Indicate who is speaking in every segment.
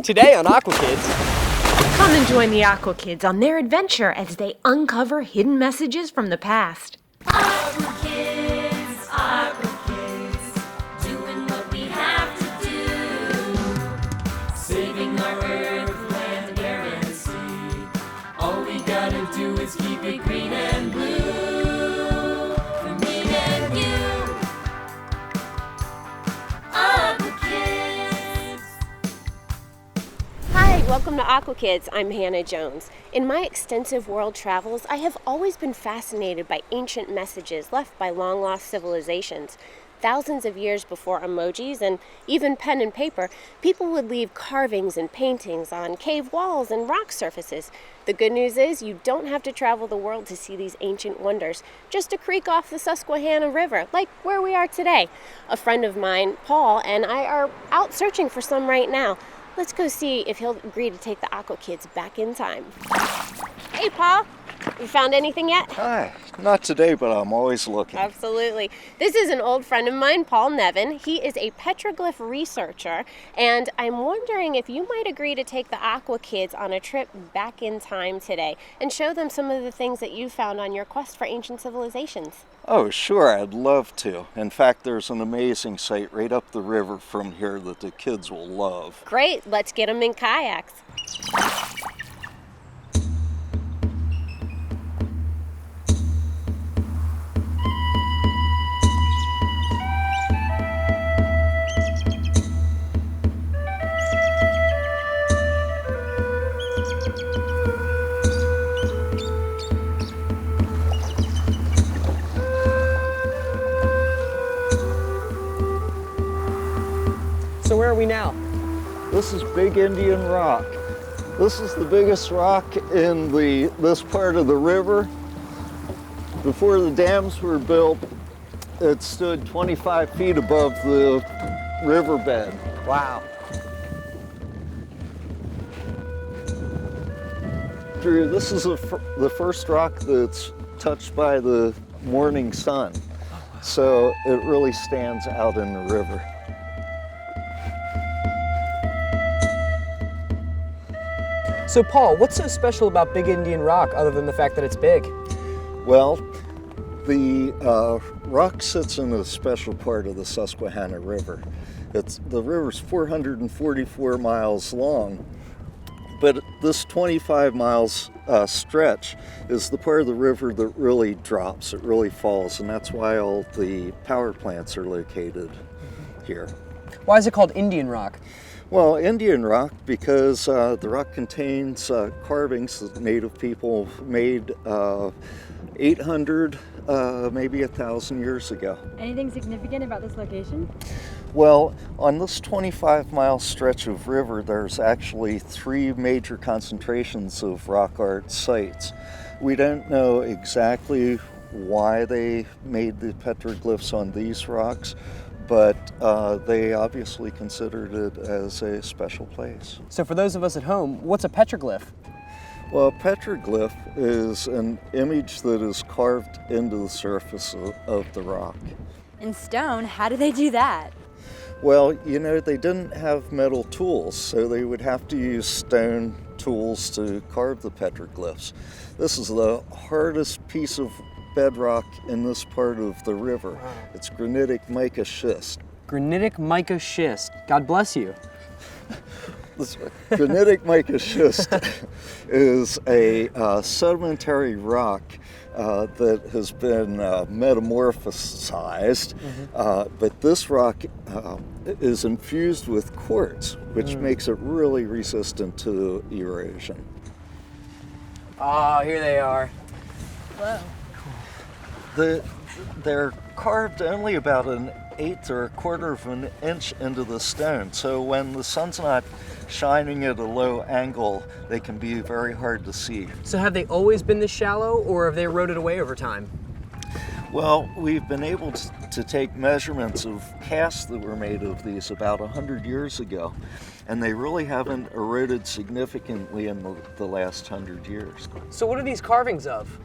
Speaker 1: Today on Aqua Kids.
Speaker 2: Come and join the Aqua Kids on their adventure as they uncover hidden messages from the past.
Speaker 3: Aqua Kids, doing what we have to do. Saving our earth, land, air, and sea. All we gotta do is keep it green and blue. For me and you. Aqua Kids.
Speaker 2: Hi, welcome to Aqua Kids. I'm Hannah Jones. In my extensive world travels, I have always been fascinated by ancient messages left by long-lost civilizations. Thousands of years before emojis and even pen and paper, people would leave carvings and paintings on cave walls and rock surfaces. The good news is you don't have to travel the world to see these ancient wonders, just a creek off the Susquehanna River, like where we are today. A friend of mine, Paul, and I are out searching for some right now. Let's go see if he'll agree to take the Aqua Kids back in time. Hey, Paul. You found anything yet?
Speaker 4: Hi. Not today, but I'm always looking.
Speaker 2: Absolutely. This is an old friend of mine, Paul Nevin. He is a petroglyph researcher, and I'm wondering if you might agree to take the Aqua Kids on a trip back in time today and show them some of the things that you found on your quest for ancient civilizations.
Speaker 4: Oh, sure. I'd love to. In fact, there's an amazing site right up the river from here that the kids will love.
Speaker 2: Great. Let's get them in kayaks.
Speaker 1: So where are we now?
Speaker 4: This is Big Indian Rock. This is the biggest rock in this part of the river. Before the dams were built, it stood 25 feet above the riverbed.
Speaker 1: Wow.
Speaker 4: Drew, this is the first rock that's touched by the morning sun. So it really stands out in the river.
Speaker 1: So Paul, what's so special about Big Indian Rock other than the fact that it's big?
Speaker 4: Well, the rock sits in a special part of the Susquehanna River. The river's 444 miles long, but this 25 miles stretch is the part of the river that really drops, it really falls, and that's why all the power plants are located here.
Speaker 1: Why is it called Indian Rock?
Speaker 4: Well, Indian rock because the rock contains carvings that native people made 800, maybe 1,000 years ago.
Speaker 5: Anything significant about this location?
Speaker 4: Well, on this 25-mile stretch of river, there's actually 3 major concentrations of rock art sites. We don't know exactly why they made the petroglyphs on these rocks, but they obviously considered it as a special place.
Speaker 1: So for those of us at home, what's a petroglyph?
Speaker 4: Well, a petroglyph is an image that is carved into the surface of the rock.
Speaker 5: In stone? How do they do that?
Speaker 4: Well, you know, they didn't have metal tools, so they would have to use stone tools to carve the petroglyphs. This is the hardest piece of bedrock in this part of the river.
Speaker 1: Wow.
Speaker 4: It's granitic mica schist.
Speaker 1: Granitic mica schist. God bless you.
Speaker 4: This granitic mica schist is a sedimentary rock that has been metamorphosized, but this rock is infused with quartz, which makes it really resistant to erosion.
Speaker 1: Oh, here they are.
Speaker 5: Whoa.
Speaker 4: They're carved only about 1/8 or 1/4 of an inch into the stone, so when the sun's not shining at a low angle, they can be very hard to see.
Speaker 1: So have they always been this shallow, or have they eroded away over time?
Speaker 4: Well, we've been able to take measurements of casts that were made of these about 100 years ago, and they really haven't eroded significantly in the last 100 years.
Speaker 1: So what are these carvings of?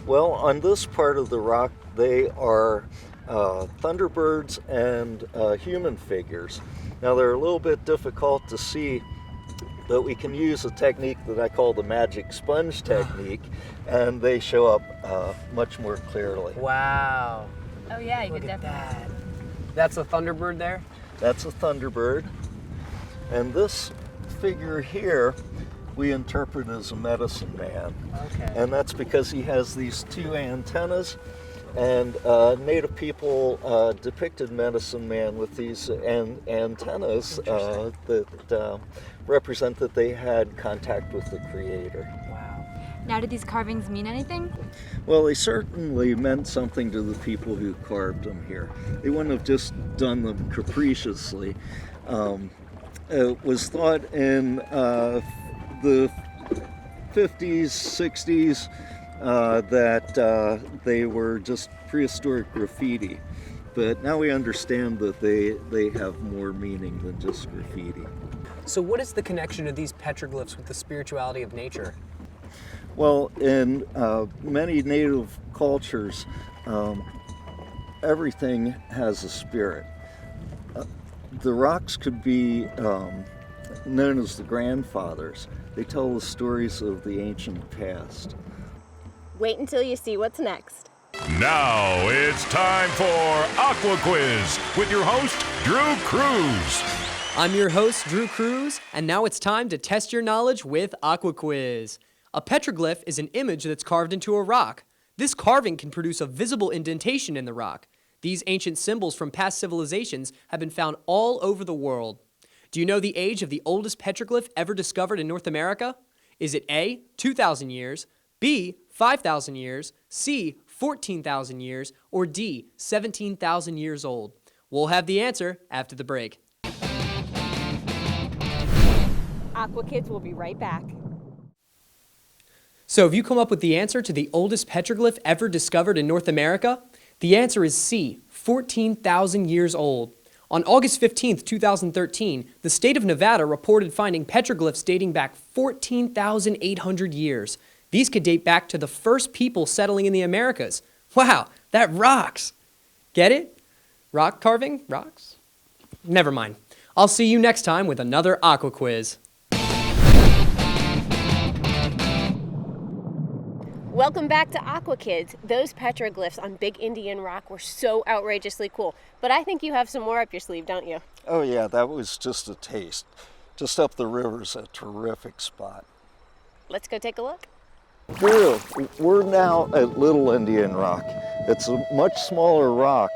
Speaker 4: Well, on this part of the rock, they are thunderbirds and human figures. Now, they're a little bit difficult to see but we can use a technique that I call the magic sponge technique, and they show up much more clearly.
Speaker 1: Wow.
Speaker 5: Oh yeah, you
Speaker 1: Look
Speaker 5: could
Speaker 1: at
Speaker 5: definitely.
Speaker 1: that. That's a thunderbird there?
Speaker 4: That's a thunderbird. And this figure here, we interpret as a medicine man.
Speaker 1: Okay.
Speaker 4: And that's because he has these two antennas, and Native people depicted medicine man with these antennas that represent that they had contact with the creator.
Speaker 1: Wow.
Speaker 5: Now, did these carvings mean anything?
Speaker 4: Well, they certainly meant something to the people who carved them here. They wouldn't have just done them capriciously. It was thought in the 50s, 60s that they were just prehistoric graffiti. But now we understand that they have more meaning than just graffiti.
Speaker 1: So what is the connection of these petroglyphs with the spirituality of nature?
Speaker 4: Well, in many native cultures, everything has a spirit. The rocks could be known as the grandfathers. They tell the stories of the ancient past.
Speaker 2: Wait until you see what's next.
Speaker 6: Now it's time for Aqua Quiz with your host, Drew Cruz.
Speaker 7: I'm your host, Drew Cruz, and now it's time to test your knowledge with Aqua Quiz. A petroglyph is an image that's carved into a rock. This carving can produce a visible indentation in the rock. These ancient symbols from past civilizations have been found all over the world. Do you know the age of the oldest petroglyph ever discovered in North America? Is it A, 2,000 years, B, 5,000 years, C, 14,000 years, or D, 17,000 years old? We'll have the answer after the break.
Speaker 2: Aqua Kids will be right back.
Speaker 7: So have you come up with the answer to the oldest petroglyph ever discovered in North America? The answer is C, 14,000 years old. On August 15, 2013, the state of Nevada reported finding petroglyphs dating back 14,800 years. These could date back to the first people settling in the Americas. Wow, that rocks! Get it? Rock carving? Rocks? Never mind. I'll see you next time with another Aqua Quiz.
Speaker 2: Welcome back to Aqua Kids. Those petroglyphs on Big Indian Rock were so outrageously cool. But I think you have some more up your sleeve, don't you?
Speaker 4: Oh yeah, that was just a taste. Just up the river's a terrific spot.
Speaker 2: Let's go take a look.
Speaker 4: Drew, we're now at Little Indian Rock. It's a much smaller rock,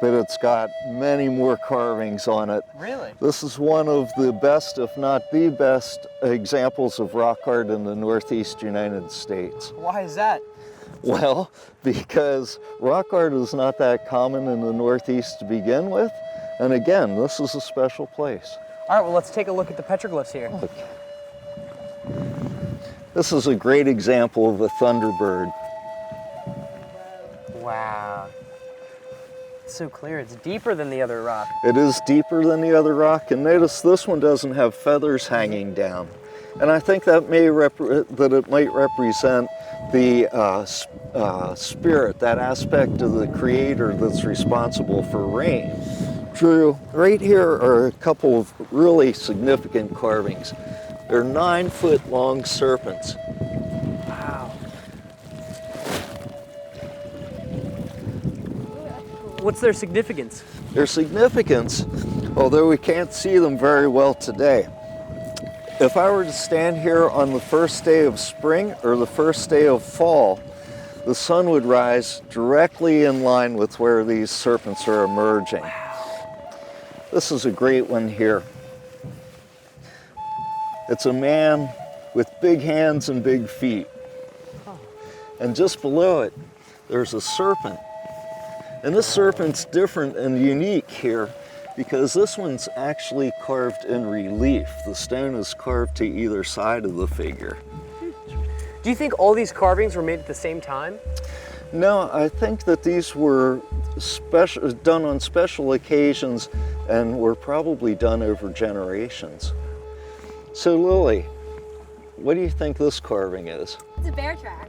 Speaker 4: but it's got many more carvings on it.
Speaker 1: Really?
Speaker 4: This is one of the best, if not the best, examples of rock art in the Northeast United States.
Speaker 1: Why is that?
Speaker 4: Well, because rock art is not that common in the Northeast to begin with. And again, this is a special place.
Speaker 1: All right, well, let's take a look at the petroglyphs here.
Speaker 4: Okay. This is a great example of a thunderbird.
Speaker 1: Wow. It's so clear. It's deeper than the other rock.
Speaker 4: It is deeper than the other rock, and notice this one doesn't have feathers hanging down. And I think that it might represent the spirit, that aspect of the creator that's responsible for rain. Drew, right here are a couple of really significant carvings. They're 9-foot-long serpents.
Speaker 1: Wow. What's their significance?
Speaker 4: Their significance, although we can't see them very well today, if I were to stand here on the first day of spring or the first day of fall, the sun would rise directly in line with where these serpents are emerging. Wow. This is a great one here. It's a man with big hands and big feet. And just below it, there's a serpent. And this serpent's different and unique here because this one's actually carved in relief. The stone is carved to either side of the figure.
Speaker 1: Do you think all these carvings were made at the same time?
Speaker 4: No, I think that these were done on special occasions and were probably done over generations. So Lily, what do you think this carving is?
Speaker 5: It's a bear track.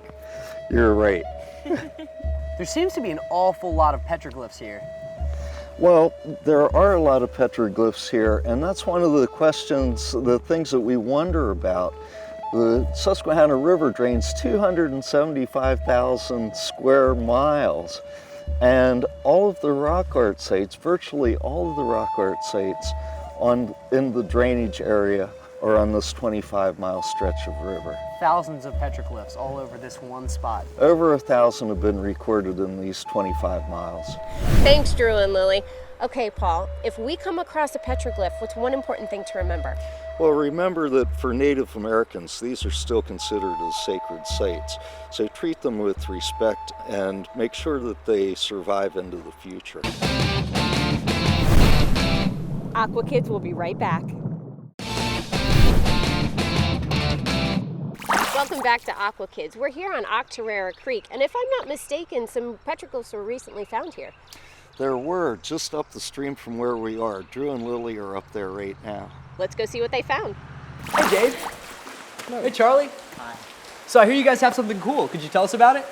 Speaker 4: You're right.
Speaker 1: There seems to be an awful lot of petroglyphs here.
Speaker 4: Well, there are a lot of petroglyphs here, and that's one of the questions, the things that we wonder about. The Susquehanna River drains 275,000 square miles, and all of the rock art sites, virtually all of the rock art sites in the drainage area are on this 25-mile stretch of river.
Speaker 1: Thousands of petroglyphs all over this one spot.
Speaker 4: Over 1,000 have been recorded in these 25 miles.
Speaker 2: Thanks, Drew and Lily. Okay, Paul, if we come across a petroglyph, what's one important thing to remember?
Speaker 4: Well, remember that for Native Americans, these are still considered as sacred sites. So treat them with respect and make sure that they survive into the future.
Speaker 2: Aqua Kids will be right back. Welcome back to Aqua Kids. We're here on Octorara Creek, and if I'm not mistaken, some petroglyphs were recently found here.
Speaker 4: There were, just up the stream from where we are. Drew and Lily are up there right now.
Speaker 2: Let's go see what they found.
Speaker 7: Hey, Dave. Hey, Charlie. Hi. So I hear you guys have something cool. Could you tell us about it?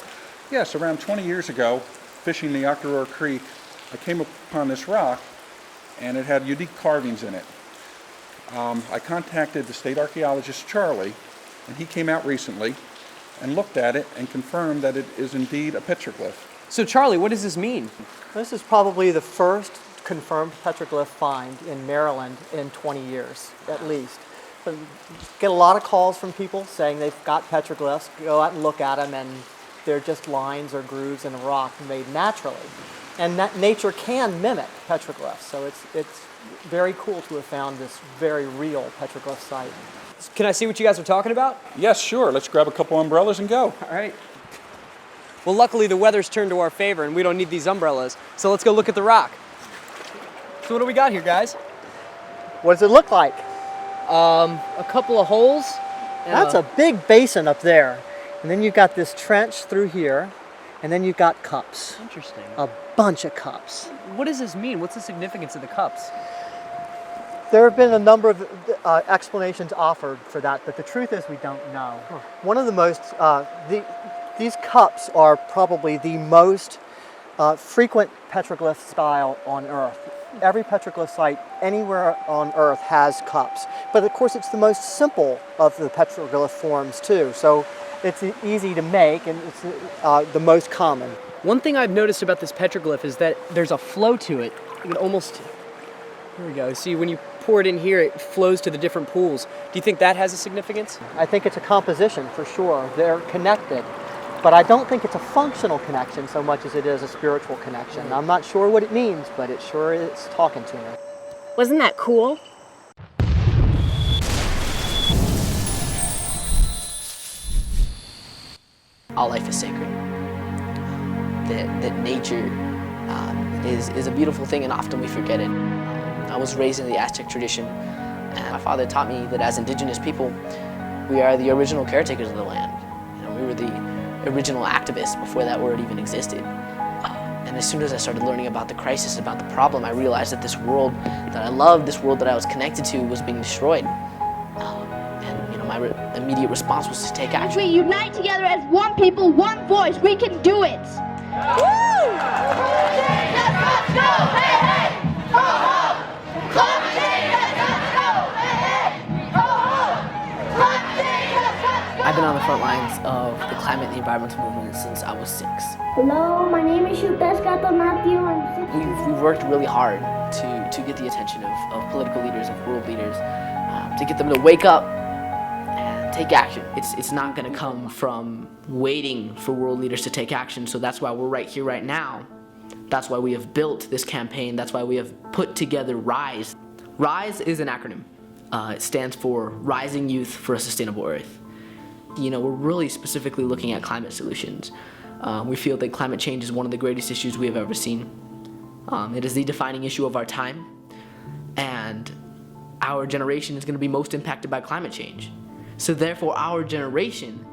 Speaker 8: Yes, around 20 years ago, fishing the Octorara Creek, I came upon this rock, and it had unique carvings in it. I contacted the state archaeologist, Charlie, and he came out recently and looked at it and confirmed that it is indeed a petroglyph.
Speaker 7: So, Charlie, what does this mean?
Speaker 9: This is probably the first confirmed petroglyph find in Maryland in 20 years, at least. But get a lot of calls from people saying they've got petroglyphs, go out and look at them, and they're just lines or grooves in a rock made naturally. And that nature can mimic petroglyphs, so it's very cool to have found this very real petroglyph site.
Speaker 7: Can I see what you guys are talking about?
Speaker 8: Yes, sure. Let's grab a couple umbrellas and go.
Speaker 7: All right. Well, luckily the weather's turned to our favor and we don't need these umbrellas. So let's go look at the rock. So what do we got here, guys?
Speaker 9: What does it look like?
Speaker 7: A couple of holes.
Speaker 9: That's a big basin up there. And then you've got this trench through here, and then you've got cups.
Speaker 7: Interesting.
Speaker 9: A bunch of cups.
Speaker 7: What does this mean? What's the significance of the cups?
Speaker 9: There have been a number of explanations offered for that, but the truth is we don't know. One of the most, these cups are probably the most frequent petroglyph style on Earth. Every petroglyph site anywhere on Earth has cups, but of course it's the most simple of the petroglyph forms too, so it's easy to make and it's the most common.
Speaker 7: One thing I've noticed about this petroglyph is that there's a flow to it. You can almost, here we go, see when you pour it in here, it flows to the different pools. Do you think that has a significance?
Speaker 9: I think it's a composition for sure. They're connected, but I don't think it's a functional connection so much as it is a spiritual connection. I'm not sure what it means, but it sure is talking to me.
Speaker 2: Wasn't that cool?
Speaker 10: All life is sacred. That nature is a beautiful thing, and often we forget it. I was raised in the Aztec tradition, and my father taught me that as indigenous people, we are the original caretakers of the land. You know, we were the original activists before that word even existed. And as soon as I started learning about the crisis, about the problem, I realized that this world that I loved, this world that I was connected to, was being destroyed. And you know, my immediate response was to take action.
Speaker 11: We unite together as one people, one voice. We can do it. Woo! Let's go! Hey, hey! Ho, ho! Climate change! Let's go! Hey, hey! Ho, ho! Climate change! Let's go!
Speaker 10: I've been on the front lines of the climate and the environmental movement since I was 6.
Speaker 11: Hello, my name is Shuteshkato Matthew. I'm 6 years old.
Speaker 10: We've worked really hard to get the attention of political leaders, of world leaders, to get them to wake up and take action. It's not going to come from waiting for world leaders to take action, so that's why we're right here, right now. That's why we have built this campaign. That's why we have put together RISE. RISE is an acronym. It stands for Rising Youth for a Sustainable Earth. You know, we're really specifically looking at climate solutions. We feel that climate change is one of the greatest issues we have ever seen. It is the defining issue of our time, and our generation is going to be most impacted by climate change. So therefore, our generation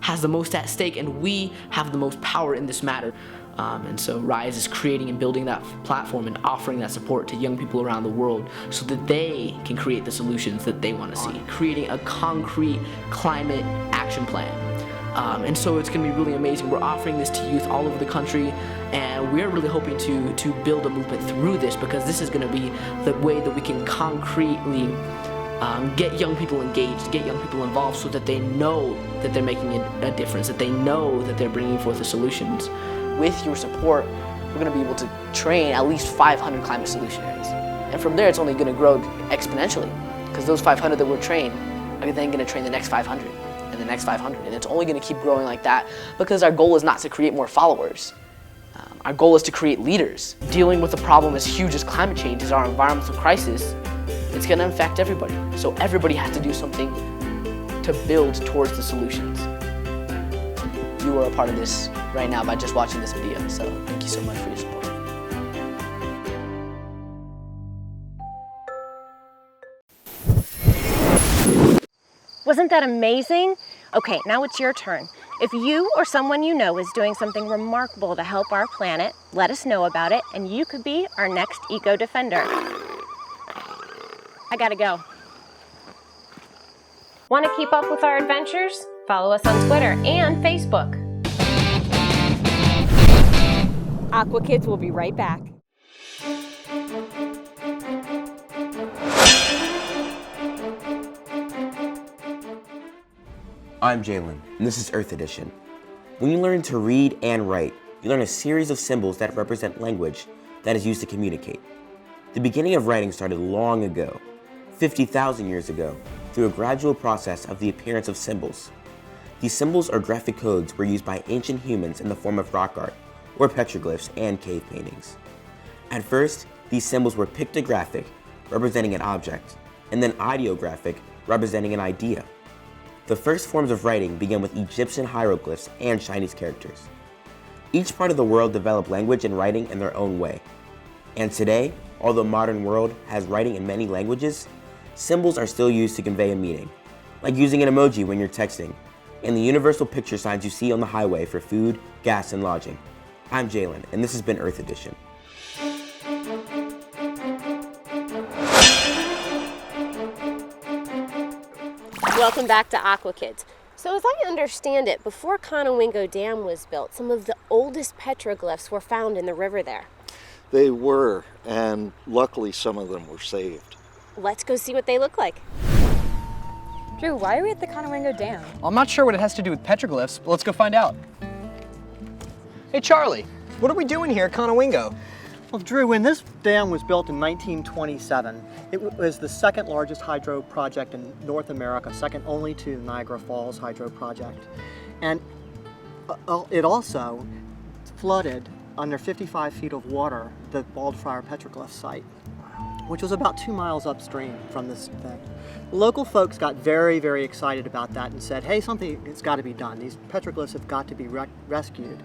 Speaker 10: has the most at stake, and we have the most power in this matter. And so RISE is creating and building that platform and offering that support to young people around the world so that they can create the solutions that they want to see. Creating a concrete climate action plan And so it's going to be really amazing. We're offering this to youth all over the country, and we're really hoping to build a movement through this, because this is going to be the way that we can concretely get young people engaged, get young people involved, so that they know that they're making a difference, that they know that they're bringing forth the solutions. With your support, we're going to be able to train at least 500 climate solutionaries. And from there, it's only going to grow exponentially, because those 500 that we're trained are then going to train the next 500 and the next 500. And it's only going to keep growing like that, because our goal is not to create more followers. Our goal is to create leaders. Dealing with a problem as huge as climate change, as our environmental crisis, it's going to affect everybody. So everybody has to do something to build towards the solutions. You are a part of this right now by just watching this video, so thank you so much for your support.
Speaker 2: Wasn't that amazing? Okay, now it's your turn. If you or someone you know is doing something remarkable to help our planet, let us know about it, and you could be our next eco-defender. I gotta go. Want to keep up with our adventures? Follow us on Twitter and Facebook. Aqua Kids will be right back.
Speaker 12: I'm Jalen, and this is Earth Edition. When you learn to read and write, you learn a series of symbols that represent language that is used to communicate. The beginning of writing started long ago, 50,000 years ago, through a gradual process of the appearance of symbols. These symbols or graphic codes were used by ancient humans in the form of rock art, or petroglyphs, and cave paintings. At first, these symbols were pictographic, representing an object, and then ideographic, representing an idea. The first forms of writing began with Egyptian hieroglyphs and Chinese characters. Each part of the world developed language and writing in their own way. And today, although the modern world has writing in many languages, symbols are still used to convey a meaning, like using an emoji when you're texting, and the universal picture signs you see on the highway for food, gas, and lodging. I'm Jalen, and this has been Earth Edition.
Speaker 2: Welcome back to Aqua Kids. So as I understand it, before Conowingo Dam was built, some of the oldest petroglyphs were found in the river there.
Speaker 4: They were, and luckily some of them were saved.
Speaker 2: Let's go see what they look like.
Speaker 5: Drew, why are we at the Conowingo Dam?
Speaker 1: I'm not sure what it has to do with petroglyphs, but let's go find out. Hey Charlie, what are we doing here at Conowingo?
Speaker 9: Well, Drew, when this dam was built in 1927, it was the second largest hydro project in North America, second only to the Niagara Falls hydro project. And it also flooded under 55 feet of water the Baldfriar Petroglyph site, which was about 2 miles upstream from this thing. Local folks got very, very excited about that and said, hey, something has got to be done. These petroglyphs have got to be rescued.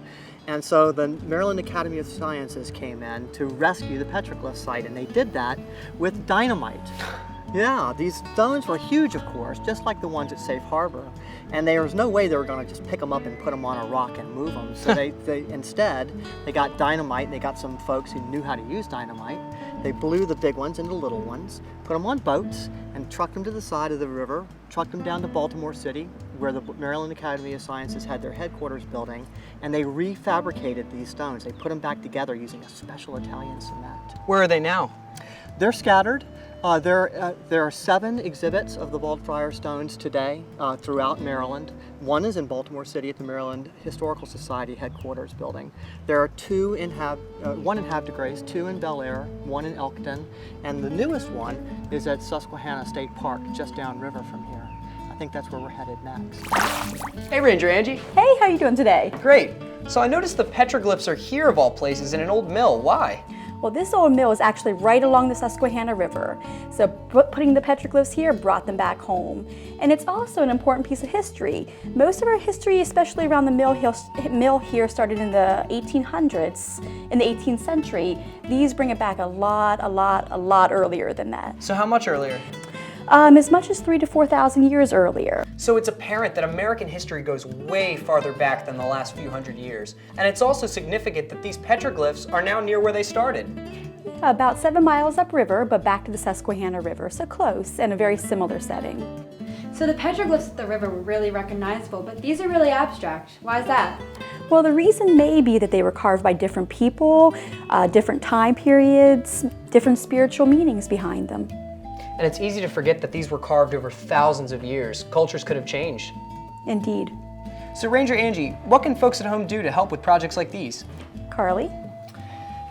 Speaker 9: And so the Maryland Academy of Sciences came in to rescue the petroglyph site, and they did that with dynamite. Yeah, these stones were huge, of course, just like the ones at Safe Harbor. And there was no way they were going to just pick them up and put them on a rock and move them. So instead, they got dynamite, and they got some folks who knew how to use dynamite. They blew the big ones into little ones, put them on boats, and trucked them to the side of the river, trucked them down to Baltimore City, where the Maryland Academy of Sciences had their headquarters building, and they refabricated these stones. They put them back together using a special Italian cement.
Speaker 1: Where are they now?
Speaker 9: They're scattered. There are 7 exhibits of the Baldfriar stones today throughout Maryland. One is in Baltimore City at the Maryland Historical Society headquarters building. There are 2 in one in Havre de Grace, 2 in Bel Air, 1 in Elkton, and the newest one is at Susquehanna State Park, just downriver from here. I think that's where we're headed next.
Speaker 1: Hey Ranger Angie.
Speaker 5: Hey, how are you doing today?
Speaker 1: Great. So I noticed the petroglyphs are here of all places in an old mill. Why?
Speaker 5: Well, this old mill is actually right along the Susquehanna River. So putting the petroglyphs here brought them back home. And it's also an important piece of history. Most of our history, especially around the mill here, started in the 1800s, in the 18th century. These bring it back a lot earlier than that.
Speaker 1: So how much earlier?
Speaker 5: As much as 3,000 to 4,000 years earlier.
Speaker 1: So it's apparent that American history goes way farther back than the last few hundred years. And it's also significant that these petroglyphs are now near where they started.
Speaker 5: Yeah, about 7 miles upriver, but back to the Susquehanna River, so close, and a very similar setting.
Speaker 13: So the petroglyphs at the river were really recognizable, but these are really abstract. Why is that?
Speaker 5: Well, the reason may be that they were carved by different people, different time periods, different spiritual meanings behind them.
Speaker 1: And it's easy to forget that these were carved over thousands of years. Cultures could have changed.
Speaker 5: Indeed.
Speaker 1: So Ranger Angie, what can folks at home do to help with projects like these?
Speaker 5: Carly?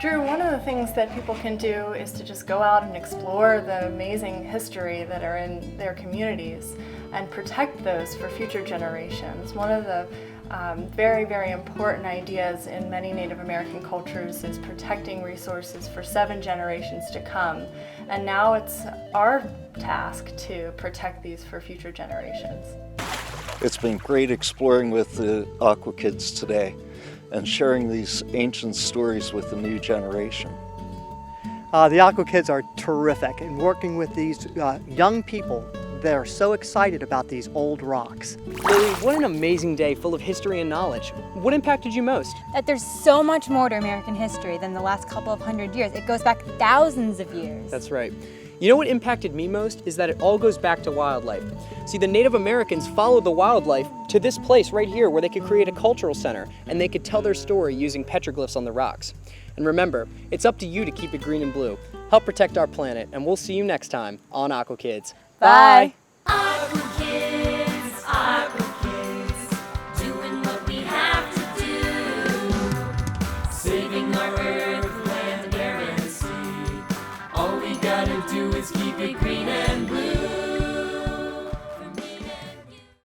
Speaker 14: Drew, one of the things that people can do is to just go out and explore the amazing history that are in their communities and protect those for future generations. One of the very, very important ideas in many Native American cultures is protecting resources for 7 generations to come. And now it's our task to protect these for future generations.
Speaker 4: It's been great exploring with the Aqua Kids today and sharing these ancient stories with the new generation.
Speaker 9: The Aqua Kids are terrific in working with these young people that are so excited about these old rocks.
Speaker 1: Lily, what an amazing day full of history and knowledge. What impacted you most?
Speaker 13: That there's so much more to American history than the last couple of hundred years. It goes back thousands of years.
Speaker 1: That's right. You know what impacted me most is that it all goes back to wildlife. See, the Native Americans followed the wildlife to this place right here where they could create a cultural center and they could tell their story using petroglyphs on the rocks. And remember, it's up to you to keep it green and blue. Help protect our planet, and we'll see you next time on Aqua Kids.
Speaker 13: Bye.
Speaker 3: Aqua Kids, doing what we have to do. Saving our earth, land, air, and sea. All we gotta do is keep it green and